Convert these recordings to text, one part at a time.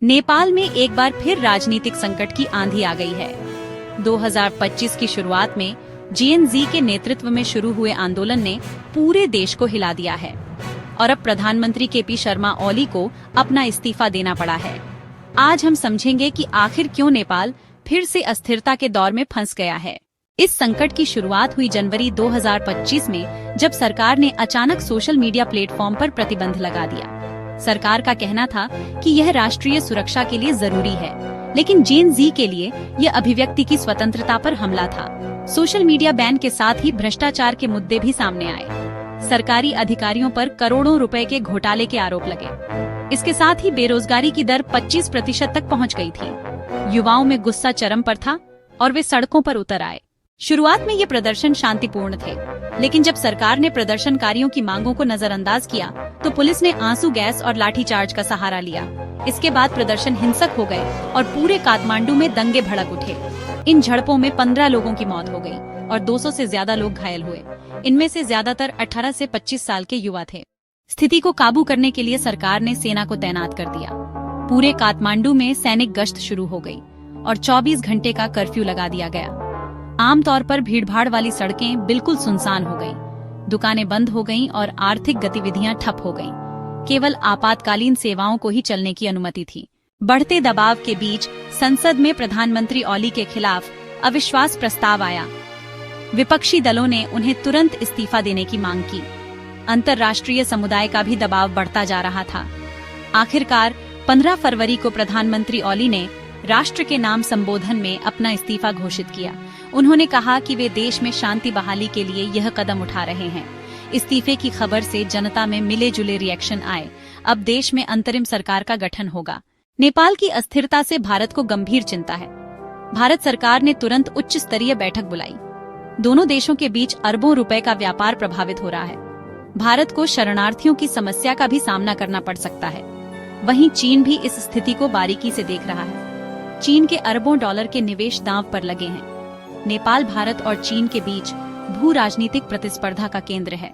नेपाल में एक बार फिर राजनीतिक संकट की आंधी आ गई है। 2025 की शुरुआत में जेएनजी के नेतृत्व में शुरू हुए आंदोलन ने पूरे देश को हिला दिया है और अब प्रधानमंत्री केपी शर्मा ओली को अपना इस्तीफा देना पड़ा है। आज हम समझेंगे कि आखिर क्यों नेपाल फिर से अस्थिरता के दौर में फंस गया है। इस संकट की शुरुआत हुई जनवरी 2025 में, जब सरकार ने अचानक सोशल मीडिया प्लेटफॉर्म पर प्रतिबंध लगा दिया। सरकार का कहना था कि यह राष्ट्रीय सुरक्षा के लिए जरूरी है, लेकिन जेएनजी के लिए यह अभिव्यक्ति की स्वतंत्रता पर हमला था। सोशल मीडिया बैन के साथ ही भ्रष्टाचार के मुद्दे भी सामने आए। सरकारी अधिकारियों पर करोड़ों रुपए के घोटाले के आरोप लगे। इसके साथ ही बेरोजगारी की दर 25% तक पहुंच गई थी। युवाओं में गुस्सा चरम पर था और वे सड़कों पर उतर आए। शुरुआत में ये प्रदर्शन शांतिपूर्ण थे, लेकिन जब सरकार ने प्रदर्शनकारियों की मांगों को नजरअंदाज किया तो पुलिस ने आंसू गैस और लाठीचार्ज का सहारा लिया। इसके बाद प्रदर्शन हिंसक हो गए और पूरे काठमांडू में दंगे भड़क उठे। इन झड़पों में 15 लोगों की मौत हो गई और 200 से ज्यादा लोग घायल हुए। इनमें से ज्यादातर 18 से 25 साल के युवा थे। स्थिति को काबू करने के लिए सरकार ने सेना को तैनात कर दिया। पूरे काठमांडू में सैनिक गश्त शुरू हो गई और 24 घंटे का कर्फ्यू लगा दिया गया। आमतौर पर भीड़भाड़ वाली सड़कें बिल्कुल सुनसान हो गईं, दुकानें बंद हो गईं और आर्थिक गतिविधियां ठप हो गईं। केवल आपातकालीन सेवाओं को ही चलने की अनुमति थी। बढ़ते दबाव के बीच संसद में प्रधानमंत्री ओली के खिलाफ अविश्वास प्रस्ताव आया। विपक्षी दलों ने उन्हें तुरंत इस्तीफा देने की मांग की। अंतर्राष्ट्रीय समुदाय का भी दबाव बढ़ता जा रहा था। आखिरकार 15 फरवरी को प्रधानमंत्री ओली ने राष्ट्र के नाम संबोधन में अपना इस्तीफा घोषित किया। उन्होंने कहा कि वे देश में शांति बहाली के लिए यह कदम उठा रहे हैं। इस्तीफे की खबर से जनता में मिले जुले रिएक्शन आए। अब देश में अंतरिम सरकार का गठन होगा। नेपाल की अस्थिरता से भारत को गंभीर चिंता है। भारत सरकार ने तुरंत उच्च स्तरीय बैठक बुलाई। दोनों देशों के बीच अरबों रुपए का व्यापार प्रभावित हो रहा है। भारत को शरणार्थियों की समस्या का भी सामना करना पड़ सकता है। वहीं चीन भी इस स्थिति को बारीकी से देख रहा है। चीन के अरबों डॉलर के निवेश दांव पर लगे हैं। नेपाल भारत और चीन के बीच भू राजनीतिक प्रतिस्पर्धा का केंद्र है।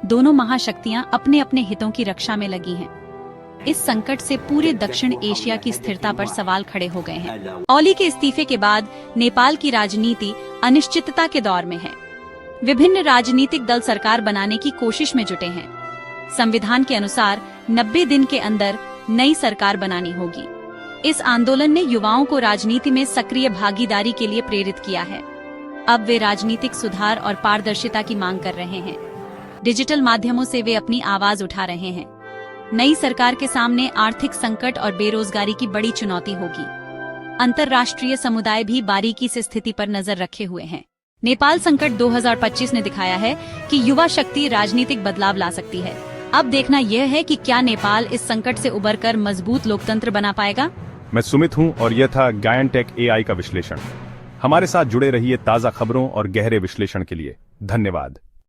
दोनों महाशक्तियां अपने अपने हितों की रक्षा में लगी हैं। इस संकट से पूरे दक्षिण एशिया की स्थिरता पर सवाल खड़े हो गए हैं। ओली के इस्तीफे के बाद नेपाल की राजनीति अनिश्चितता के दौर में है। विभिन्न राजनीतिक दल सरकार बनाने की कोशिश में जुटे हैं। संविधान के अनुसार 90 दिन के अंदर नई सरकार बनानी होगी। इस आंदोलन ने युवाओं को राजनीति में सक्रिय भागीदारी के लिए प्रेरित किया है। अब वे राजनीतिक सुधार और पारदर्शिता की मांग कर रहे हैं। डिजिटल माध्यमों से वे अपनी आवाज उठा रहे हैं। नई सरकार के सामने आर्थिक संकट और बेरोजगारी की बड़ी चुनौती होगी। अंतर्राष्ट्रीय समुदाय भी बारीकी से स्थिति पर नजर रखे हुए हैं। नेपाल संकट 2025 ने दिखाया है कि युवा शक्ति राजनीतिक बदलाव ला सकती है। अब देखना यह है कि क्या नेपाल इस संकट से उबरकर मजबूत लोकतंत्र बना पाएगा। मैं सुमित हूं और यह था गायन टेक एआई का विश्लेषण। हमारे साथ जुड़े रहिए ताजा खबरों और गहरे विश्लेषण के लिए। धन्यवाद।